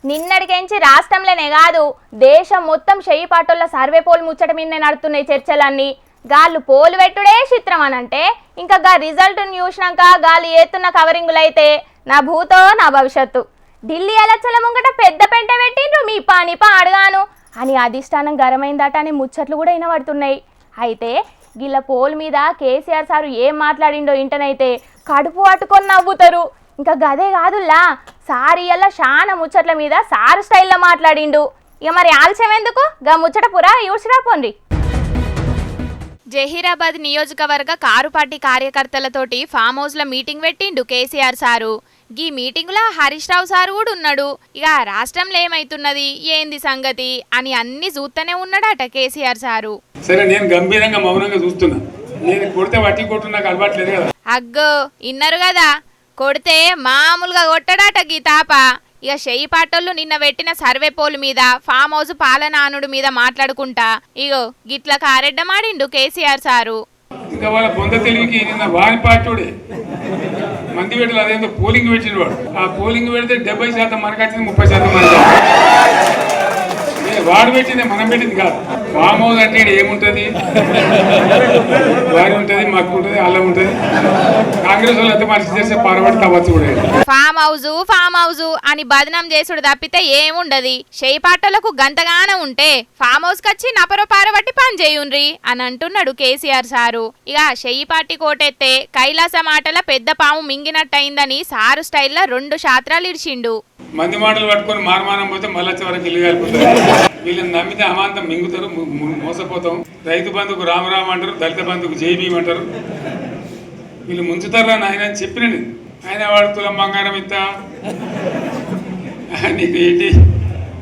నిన్నటికెంచి రాష్ట్రంలోనే కాదు దేశం మొత్తం చెయ్యి పాటోళ్ళ సర్వే పోల్ ముచ్చట మీదనే నడుతున్నాయి చర్చలన్నీ. గాళ్ళు పోలు పెట్టుడే చిత్రం అనంటే ఇంకా గా రిజల్ట్ చూసినాక గాళ్ళు ఏతున్న కవరింగులైతే నా భూతో నా భవిష్యత్తు. ఢిల్లీ ఎలక్షన్ల ముంగట పెద్ద పెంట పెట్టిండ్రు మీ పాని అడగాను అని అధిష్టానం గరమైందట అని ముచ్చట్లు కూడా వినబడుతున్నాయి. అయితే గిల్ల పోల్ మీద కేసీఆర్ సారు ఏం మాట్లాడిండో ఇంటనైతే కడుపు పట్టుకొని నవ్వుతారు. ఇంకా గదే కాదుల్లా సార్ ఇయ్యాల శాన ముచ్చట్ల మీద సారు స్టైల్లో మాట్లాడిండు. ఇక మరి ఆలస్యం ఎందుకు గా ముచ్చట పురా యూసిరా పోండి. జహీరాబాద్ నియోజకవర్గ కారు పార్టీ కార్యకర్తలతోటి ఫామ్ హౌస్ లో మీటింగ్ పెట్టిండు కేసీఆర్ సారు. గీ మీటింగులో హరీష్ రావు సారు కూడా ఉన్నాడు. ఇక రాష్ట్రంలో ఏమైతున్నది ఏంది సంగతి అని అన్ని చూస్తూనే ఉన్నాడట కేసీఆర్ సారు. సరే నేను గంభీరంగా మౌనంగా చూస్తున్నా. నేను కొడితే వట్టి కొట్టు నాకు అలవాట్లేదు కదా. అగ్గో ఇన్నారు కదా, కొడితే మామూలుగా కొట్టడాట గీ తాప. ఇక చెయ్యి పాటోళ్ళు నిన్న పెట్టిన సర్వే పోలు మీద ఫామ్ హౌస్ పాలనానుడు మీద మాట్లాడుకుంటా ఇగో గిట్ల కారెడ్డమాడిండు కేసీఆర్ సారు. ఇంకా వాళ్ళ పొంద తెలివికి నిన్న వారి పార్టీడే మంది పెట్టాలి. అదేందో పోలింగ్ పెట్టిన వాడు. ఆ పోలింగ్ పెడితే 70% మనకు వచ్చింది, 30% మనకు. వాడు పెట్టింది మనం పెట్టింది కాదు. ఫామ్ హౌస్ అంటే ఏముంటది, వారి ఉంటది, మాకు ఉంటది, అల్లం ఉంటది. కాంగ్రెస్ వాళ్ళు అయితే మనిషి చేసే పారబడి కావచ్చు కూడా. ఫామ్ హౌస్ అని బదనం చేసుడు తప్పితే ఏముండది. చేపాటలకు గంతగానం ఉంటే ఫామ్ హౌస్ కచ్చి నపరో పారబట్టి పని చేయుండ్రి అని అంటున్నాడు కేసీఆర్ సారు. ఇక చెయ్యి పార్టీ కోటెత్తే కైలాస మాటల పెద్ద పాము మింగినట్టయిందని సారు స్టైల్లో 2 శాస్త్రాలు ఇడిచిండు. మంది మాటలు పట్టుకొని మారమానం పోతే మళ్ళీ చివరికి ఇల్లు కలిపోతారు. వీళ్ళని నమ్మితే అమాంతం మింగుతారు, మోసపోతాం. రైతు బంధుకు రామరామ అంటారు, దళిత బంధుకు జైభీం అంటారు. వీళ్ళు ముంచుతారా నాయన అని చెప్పిన ఆయన వాడు తులం బంగారం ఇస్తా నీకు ఏంటి,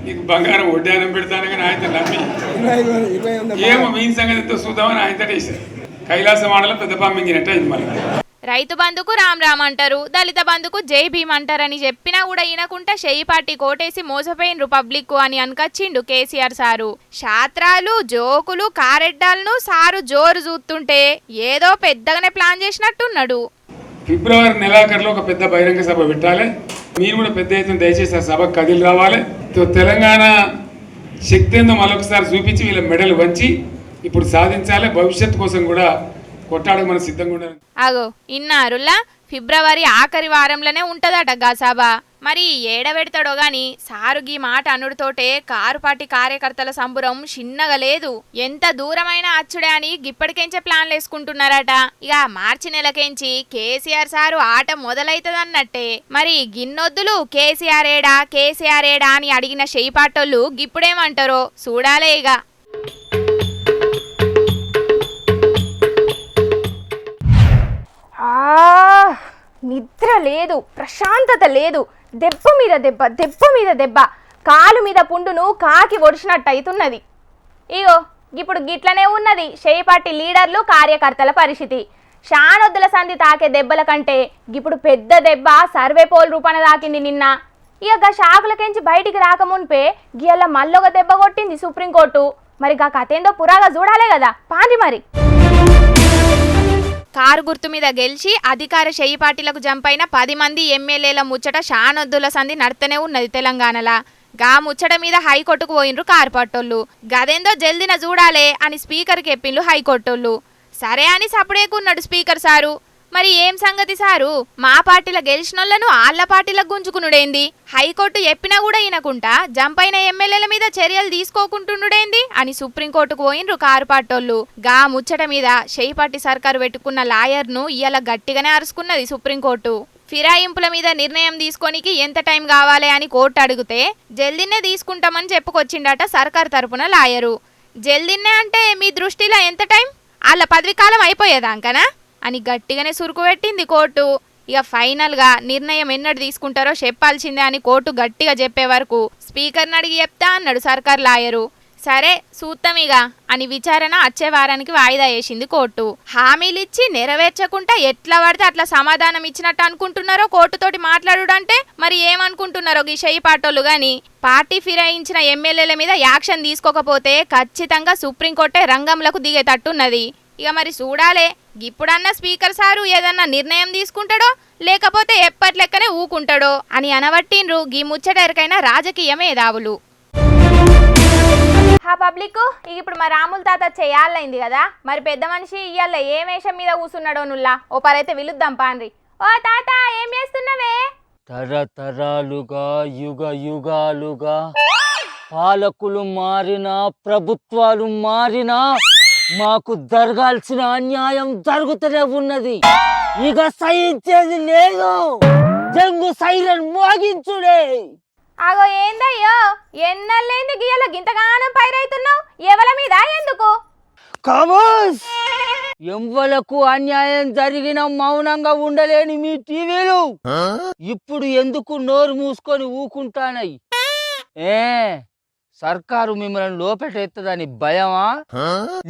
నీకు బంగారం వడ్డానం పెడతాను కానీ ఆయన నమ్మి ఏమో మీ సంగతితో చూద్దామని ఆయన వేసారు. కైలాస మాటలో పెద్ద పాము మింగినట్టు అయింది. మళ్ళీ రైతు బంధుకు రామ్ అంటారు, దళిత బంధుకు జై భీమ్ అంటారని చెప్పినా కూడా ఈయనకుంటా చెయ్యి పార్టీ కోటేసి మోసపోయినరు పబ్లిక్ అని అనకచ్చిండు కేసీఆర్ సారు. శాస్త్రాలు జోకులు కారెడ్డాలను సారు జోరు చూస్తుంటే ఏదో పెద్దగానే ప్లాన్ చేసినట్టున్నాడు. ఫిబ్రవరి నెలాఖరులో ఒక పెద్ద బహిరంగ సభ పెట్టాలి. మీరు కూడా పెద్ద ఎత్తున దయచేసి ఆ సభకు కదిలి రావాలి. తెలంగాణ శక్తి ఏందో మరొకసారి చూపించి వీళ్ళ మెడలు వంచి ఇప్పుడు సాధించాలి. భవిష్యత్తు కోసం కూడా కొట్టాడకు మనం సిద్ధంగా ఉండాలి. అగో ఇన్నారులా ఫిబ్రవరి ఆఖరి వారంలోనే ఉంటదట గా సభ. మరి ఏడబెడతాడో గాని సారుగీ మాట అనుడితోటే కారు పార్టీ కార్యకర్తల సంబురం చిన్నగా లేదు. ఎంత దూరమైన అచ్చుడే అని గిప్పటికెంచే ప్లాన్లు వేసుకుంటున్నారట. ఇక మార్చి నెలకెంచి కేసీఆర్ సారు ఆట మొదలైతదన్నట్టే. మరి గిన్నొద్దులు కేసీఆర్ ఏడా అని అడిగిన చెయ్యి పాటోళ్ళు గిప్పుడేమంటారో చూడాలే ఇక. నిద్ర లేదు, ప్రశాంతత లేదు. దెబ్బ మీద దెబ్బ, కాలు మీద పుండును కాకి ఒడిచినట్టు అవుతున్నది. ఇగో ఇప్పుడు గిట్లనే ఉన్నది చెయ్యి పార్టీ లీడర్లు కార్యకర్తల పరిస్థితి. షానొద్దుల సంధి తాకే దెబ్బల కంటే ఇప్పుడు పెద్ద దెబ్బ సర్వే పోల్ రూపాన తాకింది నిన్న. ఇక షాకులకెంచి బయటికి రాకమునిపే గియల్ల మళ్ళొక దెబ్బ కొట్టింది సుప్రీంకోర్టు. మరి గా కథేందో పురాగా చూడాలే కదా పాండి. మరి కారు గుర్తు మీద గెలిచి అధికార చెయ్యి పార్టీలకు జంపైన 10 మంది ఎమ్మెల్యేల ముచ్చట షానొద్దుల సంధి నడుతూనే ఉన్నది తెలంగాణలా. గా ముచ్చట మీద హైకోర్టుకు పోయినరు కారు పట్టోళ్ళు. గదేందో జల్దిన చూడాలే అని స్పీకర్కి చెప్పిండ్రు హైకోర్టోళ్ళు. సరే అని సపడేకున్నాడు స్పీకర్ సారు. మరి ఏం సంగతి సారు, మా పార్టీల గెలిచినోళ్లను ఆళ్ల పార్టీలకు గుంజుకునుడేంది? హైకోర్టు చెప్పినా కూడా ఈయనకుంటా జంపైన ఎమ్మెల్యేల మీద చర్యలు తీసుకోకుంటుండేంది అని సుప్రీంకోర్టుకు పోయినరు కారు పార్టోళ్ళు. గా ముచ్చట మీద చెయ్యి పార్టీ సర్కారు పెట్టుకున్న లాయర్ను ఇయాల గట్టిగానే అరుచుకున్నది సుప్రీంకోర్టు. ఫిరాయింపుల మీద నిర్ణయం తీసుకోనికి ఎంత టైం కావాలి అని కోర్టు అడిగితే జల్దీనే తీసుకుంటామని చెప్పుకొచ్చిండట సర్కారు తరపున లాయరు. జల్దీనే అంటే మీ దృష్టిలో ఎంత టైం? వాళ్ళ పదవి కాలం అయిపోయేదాకనా అని గట్టిగానే సురుకు పెట్టింది కోర్టు. ఇక ఫైనల్గా నిర్ణయం ఎన్నడు తీసుకుంటారో చెప్పాల్సిందే అని కోర్టు గట్టిగా చెప్పే వరకు స్పీకర్ని అడిగి చెప్తా అన్నాడు సర్కార్ లాయరు. సరే సూత్తమిగా అని విచారణ వచ్చే వారానికి వాయిదా వేసింది కోర్టు. హామీలిచ్చి నెరవేర్చకుండా ఎట్లా పడితే అట్లా సమాధానం ఇచ్చినట్టు అనుకుంటున్నారో కోర్టుతోటి మాట్లాడుడంటే మరి ఏమనుకుంటున్నారో ఈ చెయ్యి పాటోళ్ళు గాని. పార్టీ ఫిరాయించిన ఎమ్మెల్యేల మీద యాక్షన్ తీసుకోకపోతే ఖచ్చితంగా సుప్రీంకోర్టే రంగంలోకి దిగేటట్టున్నది. ఇక మరి చూడాలే ఇప్పుడన్నా స్పీకర్ సారు ఏదన్నా నిర్ణయం తీసుకుంటాడో లేకపోతే ఎప్పట్లెక్కనే ఊకుంటాడో అని అనబట్టిండ్రు గీ ముచ్చట ఎరకైనా రాజకీయ మేధావులు. ఆ పబ్లిక్ ఇప్పుడు మా రాముల తాత చేయాలైంది కదా, మరి పెద్ద మనిషి ఇయ్యాల ఏ వేషం మీద కూసున్నాడో నుల్లా ఓ పరైతే విలుద్దాం పాండ్రి. ఓ తాత ఏం చేస్తున్నావే? తరతరాలుగా యుగ యుగాలుగా పాలకులు మారినా ప్రభుత్వాలు మారినా మాకు జరగాల్సిన అన్యాయం జరుగుతూనే ఉన్నది. ఇక సహించేది లేదు. జంగు సైరన్ మోగించుడే. అగో ఏందయ్యో ఎన్నెళ్ళైంది గియ్యాల గింతగానం పైరైతున్నావు, ఎవల మీద ఎందుకు? కమోస్ ఎంవలకు అన్యాయం జరిగిన మౌనంగా ఉండలేని మీ టీవీలు ఇప్పుడు ఎందుకు నోరు మూసుకొని ఊకుంటానై? సర్కారు మిమ్మల్ని లోపెట్టెత్తదని భయమా,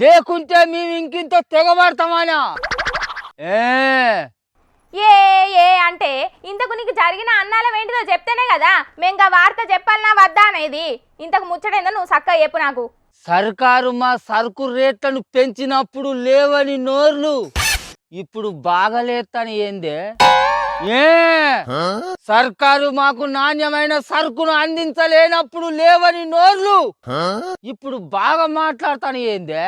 లేకుంటే మేము ఇంకింత తెగబడతామానా? ఏ ఏ అంటే ఇంతకు నీకు జరిగిన అన్నాలం ఏంటిదో చెప్తేనే కదా మేము ఆ వార్త చెప్పాలనా వద్దా అనేది. ఇంతకు ముచ్చటేందో నువ్వు చక్కగా చెప్పు నాకు. సర్కారు మా సరుకు రేట్లను పెంచినప్పుడు లేవని నోర్లు ఇప్పుడు బాగలేత్తని ఏందే? సర్కారు మాకు నాణ్యమైన సరుకును అందించలేనప్పుడు లేవని నోర్లు ఇప్పుడు బాగా మాట్లాడతాను ఏందే?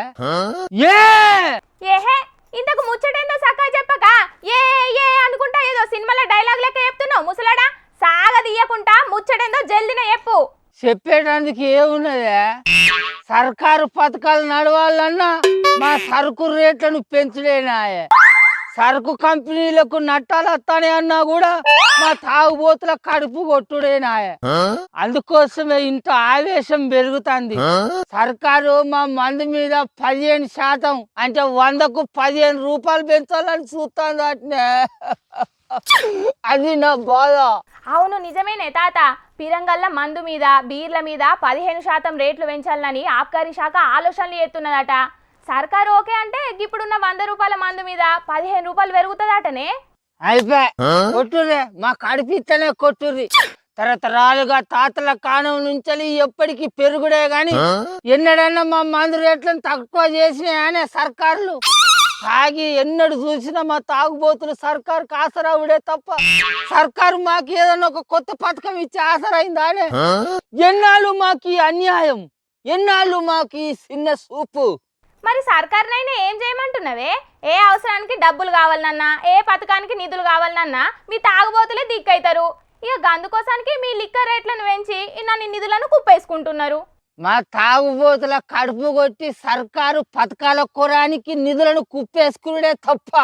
ఏహే ఇంతకు ముచ్చటేందో చక్కగా చెప్పక ఏ ఏ అనుకుంటా ఏదో సినిమాలో డైలాగ్ లెక్క చెప్తున్నావు ముసలాడా. సాగదీయకుండా ముచ్చటేందో జల్దిన చెప్పు. చెప్పేటానికి ఏమున్నదే? సర్కారు పథకాలు నడవాలన్నా మా సరుకు రేట్లను పెంచలేనాయే. సరుకు కంపెనీలకు నట్టాలు వస్తానే అన్నా కూడా మా తాగుబోతుల కడుపు కొట్టుడేనాయే. అందుకోసమే ఇంత ఆవేశం పెరుగుతుంది. సర్కారు మా మందు మీద 15% అంటే 100కు 15 రూపాయలు పెంచాలని చూస్తాను. అట్నే అది నా బాధ. అవును నిజమేనే తాత, పిరంగల్ల మందు మీద బీర్ల మీద 15% రేట్లు పెంచాలని ఆబ్కారీ శాఖ ఆలోచనలు చేస్తున్నదట. సర్కారు ఓకే అంటే ఇప్పుడున్న 100 రూపాయల మందు మీద 15 రూపాయలు పెరుగుతుందటనే. అయిపోయి కొట్టుర్రే, మా కడిపిస్తేనే కొట్టుర్రి. తరతరాలుగా తాతల కాలం నుంచి ఎప్పటికీ పెరుగుడే గాని ఎన్నడన్నా మా మందు రేట్లను తక్కువ చేసినాయనే సర్కారులు. తాగి ఎన్నడు చూసినా మా తాగుబోతులు సర్కారుకి ఆసరావుడే తప్ప సర్కారు మాకు ఏదన్నా ఒక కొత్త పథకం ఇచ్చి ఆసరైందానే? ఎన్నాళ్ళు మాకు అన్యాయం, ఎన్నాళ్ళు మాకు చిన్న సూపు. మరి సర్కారునైనా ఏం చేయమంటున్నావే? ఏ అవసరానికి డబ్బులు కావాలన్నా ఏ పథకానికి నిధులు కావాలన్నా మీ తాగుబోతులే దిక్కైతారు. ఇక అందుకోసానికి మీ లిక్కర్ రేట్లను పెంచి ఇన్ని నిధులను కుప్పేసుకుంటున్నారు. మా తాగుబోతుల కడుపు కొట్టి సర్కారు పథకాల కొరానికి నిధులను కుప్పేసుకునే తప్ప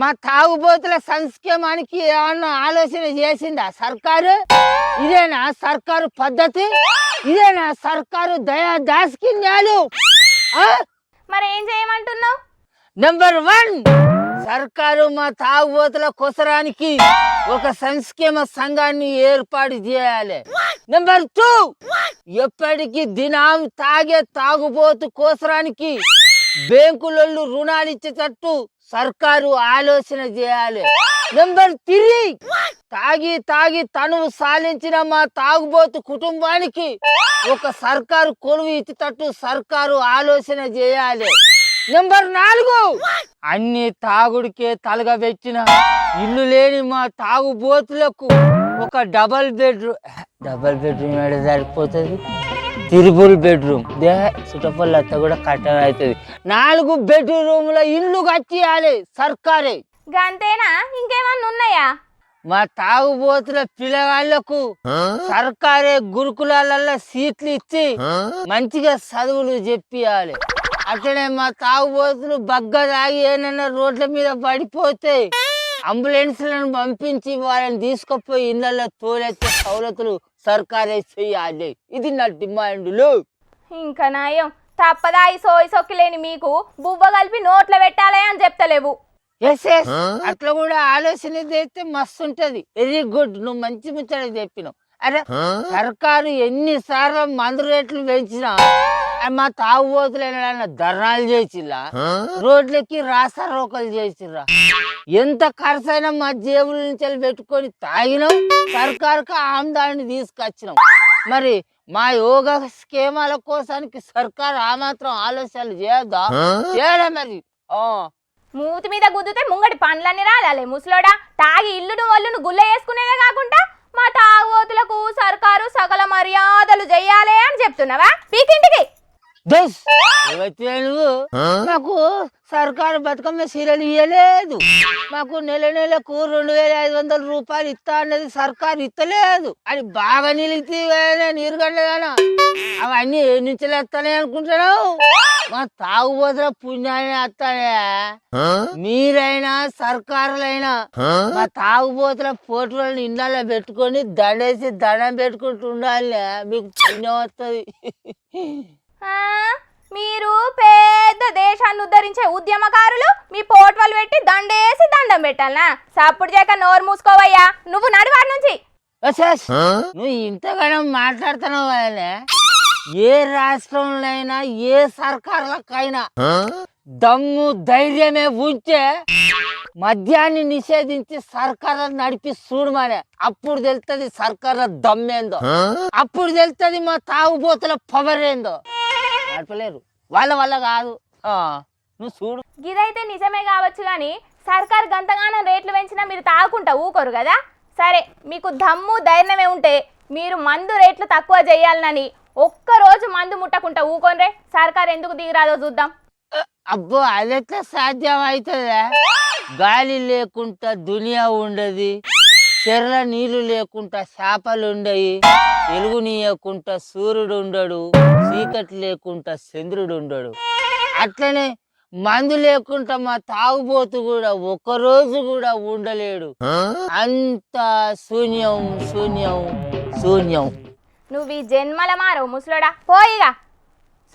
మా తాగుబోతుల సంక్షేమానికి ఏమన్నా ఆలోచన చేసిందా సర్కారు? ఇదేనా సర్కారు పద్ధతి? ఇదేనా సర్కారు దయా దాస్కిన్యాలు? మరి ఏం చేయమంటున్నావు? నెంబర్ 1, సర్కారు మా తాగుబోతుల కొసరానికి ఒక సంక్షేమ సంఘాన్ని ఏర్పాటు చేయాలి. నెంబర్ 2, ఎప్పటికీ దినం తాగే తాగుబోతు కోసరానికి బ్యాంకులలో రుణాలు ఇచ్చేటట్టు సర్కారు ఆలోచన చేయాలి. నెంబర్ 3, తాగి తాగి తనువు సాలించిన మా తాగుబోతు కుటుంబానికి ఒక సర్కారు కొలువు ఇచ్చేటట్టు సర్కారు ఆలోచన చేయాలి. నెంబర్ 4, అన్ని తాగుడికే తలగబెట్టిన ఇల్లు లేని మా తాగుబోతులకు ఒక డబల్ బెడ్రూమ్ ఏడ సరిపోతుంది? త్రిబుల్ బెడ్రూమ్ చుట్టపల్లత్త కూడా కట్టడం అవుతుంది. 4 బెడ్రూమ్ల ఇల్లు కట్టియాలి సర్కారే. గంతేనా ఇంకేమన్నా ఉన్నాయా? మా తాగుబోతుల పిల్లగాళ్లకు సర్కారే గురుకులాలలో సీట్లు ఇచ్చి మంచిగా చదువులు చెప్పియాలి. అట్లనే మా తాగుబోతులు బగ్గ తాగి ఏమన్నా రోడ్ల మీద పడిపోతే అంబులెన్స్లను పంపించి వాళ్ళని తీసుకుపోయి ఇళ్లలో తోలెత్తే సౌలతులు సర్కారే చెయ్యాలి. ఇది నా డిమాండ్లు. ఇంకా నాయం తప్పదా ఈ సోయి సొక్కిలేని మీకు బువ్వ కలిపి నోట్లో పెట్టాలి అని చెప్తలేవు. ఎస్ అట్లా కూడా ఆలోచన చేస్తే మస్తు ఉంటది. వెరీ గుడ్, నువ్వు మంచి ముచ్చట చెప్పినావు. అరే సర్కారు ఎన్నిసార్లు మందు రేట్లు పెంచినా మా తాగుబోతులు ధర్నాలు చేసిరా, రోడ్లకి రాసారోకలు చేసిరా, ఎంత ఖర్చు అయినా మా జేబుల నుంచి పెట్టుకొని తాగినాం, సర్కారుకు ఆమ్దాన్ని తీసుకొచ్చినాం. మరి మా యోగా స్కీమాల కోసానికి సర్కారు ఆ మాత్రం ఆలోచనలు చేయద్దా? చేయలే మరి. మూతి మీద గుద్దుతే ముంగటి పండ్లన్నీ రాలాలే ముసలోడా. తాగి ఇల్లును ఒళ్ళును గుల్ల వేసుకునేదే కాకుండా మా తాగుబోతులకు సర్కారు సకల మర్యాదలు చెయ్యాలి అని చెప్తున్నావా? పీకింటికి నువ్వు మాకు సర్కారు బతుకమ్మ సీరియల్ ఇవ్వలేదు. మాకు నెల నెలకు 2500 రూపాయలు ఇస్తా అన్నది సర్కారు ఇస్తలేదు. అది బాగా నిలిచి నీరుగండదానా అవన్నీ ఏ నుంచి వస్తానే అనుకుంటున్నావు? మా తాగుబోతుల పుణ్యాన్ని వస్తానే. మీరైనా సర్కారులైనా మా తాగుబోతుల ఫోటోలను ఇళ్ళలో పెట్టుకొని దండేసి దండం పెట్టుకుంటూ ఉండాలి, మీకు పుణ్యం వస్తుంది. మీరు పెద్ద దేశాన్ని ఉద్ధరించే ఉద్యమకారులు మీ పోట్వలు పెట్టి దండేసి దండం పెట్టాలనా? సప్పుడు చేయక నోరు మూసుకోవయ్యా. నువ్వు నడివాడి నుంచి. నువ్వు ఇంతగానో మాట్లాడుతున్నావు కదనే. ఏ రాష్ట్రంలో ఏ సర్కారులకైనా దమ్ము ధైర్యమే ఉంటే మద్యాన్ని నిషేధించి సర్కారు నడిపి చూడమనే. అప్పుడు తెలుస్తుంది సర్కారుల దమ్మేందో, అప్పుడు తెలుస్తుంది మా తాగుబోతుల పవర్ ఏందో. నడపలేరు, వాళ్ళ వల్ల కాదు. నువ్వు చూడు. ఇదైతే నిజమే కావచ్చు కానీ సర్కారు గంతగానం రేట్లు పెంచినా మీరు తాగుకుంటా ఊకోరు కదా. సరే, మీకు దమ్ము ధైర్యమే ఉంటే మీరు మందు రేట్లు తక్కువ చేయాలని ఒక్కరోజు మందు ముట్టకుండా ఊకోనరే. సర్కారు ఎందుకు దిగిరాదో చూద్దాం. అబ్బో, అదెట్లా సాధ్యం అవుతుందా? గాలి లేకుండా దునియా ఉండదు, చెర్ల నీళ్లు లేకుండా చేపలు ఉండయి, వెలుగు నీయకుండా సూర్యుడు ఉండడు, చీకటి లేకుండా చంద్రుడు ఉండడు. అట్లనే మందు లేకుండా మా తాగుబోతు కూడా ఒక్కరోజు కూడా ఉండలేడు. అంత శూన్యం శూన్యం శూన్యం. నువ్వు ఈ జన్మల మారవు ముసలోడా, పోయిగా.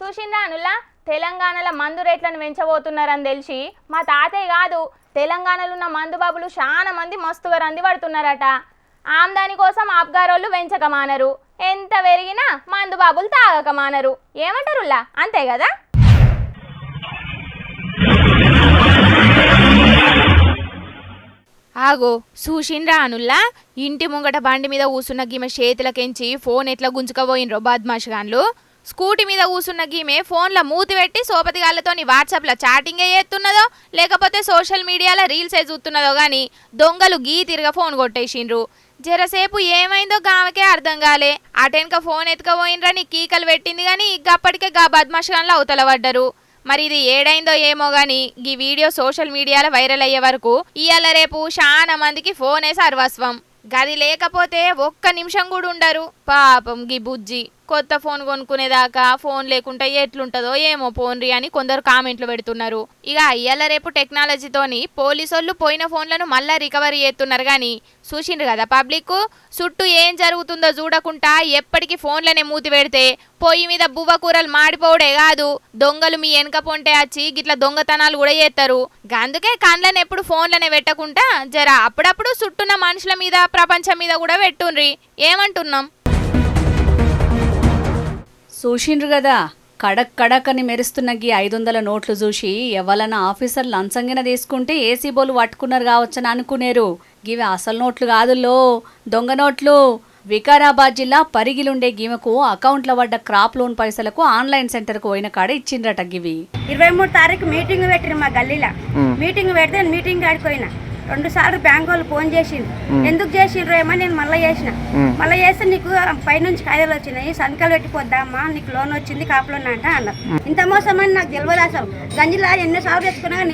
చూసిందానుల్లా తెలంగాణలో మందు రేట్లను పెంచబోతున్నారని తెలిసి మా తాతయ్య కాదు, తెలంగాణలో ఉన్న మందు బాబులు చాలా మంది మస్తుగా రంది పడుతున్నారట. ఆమ్దాని కోసం ఆప్గారోళ్ళు పెంచక మానరు, ఎంత పెరిగినా మందు బాబులు తాగక మానరు. ఏమంటారుల్లా, అంతే కదా? ఆగో చూసిండ్రా అనుల్లా, ఇంటి ముంగట బండి మీద కూసున్న గీమె చేతులకెంచి ఫోన్ ఎట్లా గుంజుకపోయినరో బద్మాష్ గాన్లు. స్కూటీ మీద కూసున్న గీమె ఫోన్లో మూతి పెట్టి సోపతిగాళ్ళతో వాట్సాప్లో చాటింగే చేస్తున్నదో లేకపోతే సోషల్ మీడియాలో రీల్సే చూస్తున్నదో కానీ దొంగలు గీ తిరగ ఫోన్ కొట్టేసిండ్రు. జరసేపు ఏమైందో గామకే అర్థం కాలే. అటెనక ఫోన్ ఎత్తుకపోయినరని కీకలు పెట్టింది కానీ అప్పటికే గా బద్మాష్ గాన్లు అవతల పడ్డరు. మరి ఇది ఏడైందో ఏమో గాని ఈ వీడియో సోషల్ మీడియాలో వైరల్ అయ్యే వరకు ఇవాళ రేపు చాలా మందికి ఫోనే సర్వస్వం. గది లేకపోతే ఒక్క నిమిషం కూడా ఉండరు. పాపం గీ బుజ్జి కొత్త ఫోన్ కొనుక్కునేదాకా ఫోన్ లేకుంటే ఎట్లుంటుందో ఏమో పోన్రి అని కొందరు కామెంట్లు పెడుతున్నారు. ఇక ఇవాళ రేపు టెక్నాలజీతోని పోలీసోళ్ళు పోయిన ఫోన్లను మళ్ళా రికవరీ చేస్తున్నారు. కానీ చూసిండ్రు కదా పబ్లిక్, చుట్టూ ఏం జరుగుతుందో చూడకుండా ఎప్పటికీ ఫోన్లనే మూతి పెడితే పొయ్యి మీద బువ్వ కూరలు మాడిపోవడే కాదు, దొంగలు మీ వెనక పొంటే వచ్చి గిట్ల దొంగతనాలు కూడా చేస్తారు. అందుకే కండ్లను ఎప్పుడు ఫోన్లనే పెట్టకుండా జర అప్పుడప్పుడు చుట్టూన్న మనుషుల మీద ప్రపంచం మీద కూడా పెట్టుండ్రి. ఏమంటున్నాం? చూసిండ్రు కదా, కడక్ కడక్ అని మెరుస్తున్న గీ 500 నోట్లు చూసి ఎవరన్నా ఆఫీసర్ లంచంగిన తీసుకుంటే ఏసీ బోలు పట్టుకున్నారు కావచ్చని అనుకునేరు. గివి అసలు నోట్లు కాదుల్లో, దొంగ నోట్లు. వికారాబాద్ జిల్లా పరిగిలుండే గీమకు అకౌంట్లో పడ్డ క్రాప్ లోన్ పైసలకు ఆన్లైన్ సెంటర్కు పోయిన కాడ ఇచ్చిండ్రట. గివి 23 తారీఖు మీటింగ్ పెట్టిరు మా గల్లీలో. మీటింగ్ పెడితే మీటింగ్ ఆడిపోయినా 2 సార్లు బ్యాంక్ వాళ్ళు ఫోన్ చేసిండు. ఎందుకు చేసిండ్రు ఏమో నేను మళ్ళీ చేస్తే నీకు పైనుంచి కాయలు వచ్చినాయి, సంతకాలు పెట్టిపోద్దామా, నీకు లోన్ వచ్చింది కాపు లోన్ అంట అన్నారు. ఇంత మోసం అని నాకు తెలియదు. అసలు గంజిలా ఎన్నిసార్లు తెచ్చుకున్నా కానీ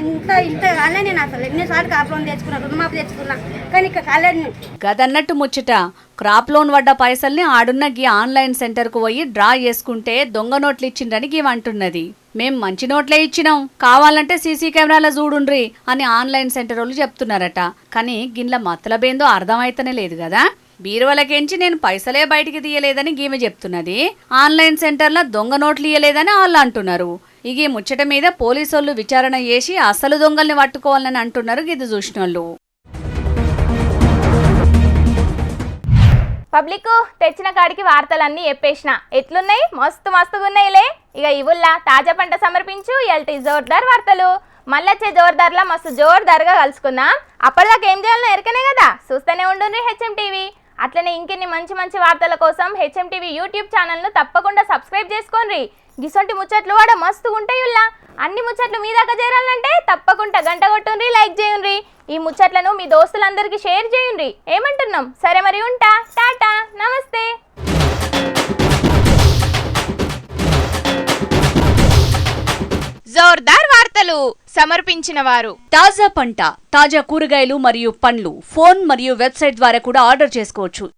ఇంత కాలే. నేను అసలు ఎన్నిసార్లు కాపు లోన్ తెచ్చుకున్నా, రుణమాఫీ తెచ్చుకున్నా, కానీ ఇక కాలేదు. గదన్నట్టు ముచ్చట, క్రాప్ లోన్ పడ్డ పైసల్ని ఆడున్న గీ ఆన్లైన్ సెంటర్కు పోయి డ్రా చేసుకుంటే దొంగ నోట్లు ఇచ్చిండ్రని గీవంటున్నది. మేం మంచి నోట్లే ఇచ్చినాం, కావాలంటే సీసీ కెమెరాలో చూడుండ్రి అని ఆన్లైన్ సెంటర్ వాళ్ళు చెప్తున్నారట. కానీ గిన్ల మతలబేందో అర్థమైతేనే లేదు కదా. బీరువలకెంచి నేను పైసలే బయటికి తీయలేదని గీమె చెప్తున్నది, ఆన్లైన్ సెంటర్లో దొంగ నోట్లు ఇయ్యలేదని వాళ్ళు అంటున్నారు. ఈ ముచ్చట మీద పోలీసోళ్ళు విచారణ చేసి అసలు దొంగల్ని పట్టుకోవాలని అంటున్నారు గిది చూసినోళ్ళు. పబ్లిక్ తెచ్చిన కాడికి వార్తలన్నీ చెప్పేసిన ఎట్లున్నాయి, మస్తు మస్తుగా ఉన్నాయిలే. ఇక ఇవుల్లా తాజా పంట సమర్పించు ఎల్టీ జోర్దార్ వార్తలు. మళ్ళొచ్చే జోర్దార్లా మస్తు జోర్దార్గా కలుసుకుందాం. అప్పటిదాకా ఏం చేయాలనో ఎరకనే కదా, చూస్తూనే ఉండుండ్రి హెచ్ఎం టీవీ. అట్లనే ఇంకెన్ని మంచి మంచి వార్తల కోసం హెచ్ఎం టీవీ యూట్యూబ్ ఛానల్ను తప్పకుండా సబ్స్క్రైబ్ చేసుకోండి. గిసొంటి ముచ్చట్లు కూడా మస్తు ఉంటాయుల్లా. అన్ని ముచ్చట్లు మీ దాకా చేరాలంటే తప్పకుండా గంట కొట్టుండ్రి, లైక్ చేయండి. ఈ ముచ్చట్లను మీ దోస్తులందరికీ షేర్ చేయండి. ఏమంటున్నాం? సరే మరి ఉంటా. టాటా, నమస్తే. జోర్దార్ వార్తలు సమర్పించిన వారు తాజా పంట, తాజా కూరగాయలు మరియు పండ్లు ఫోన్ మరియు వెబ్సైట్ ద్వారా కూడా ఆర్డర్ చేసుకోవచ్చు.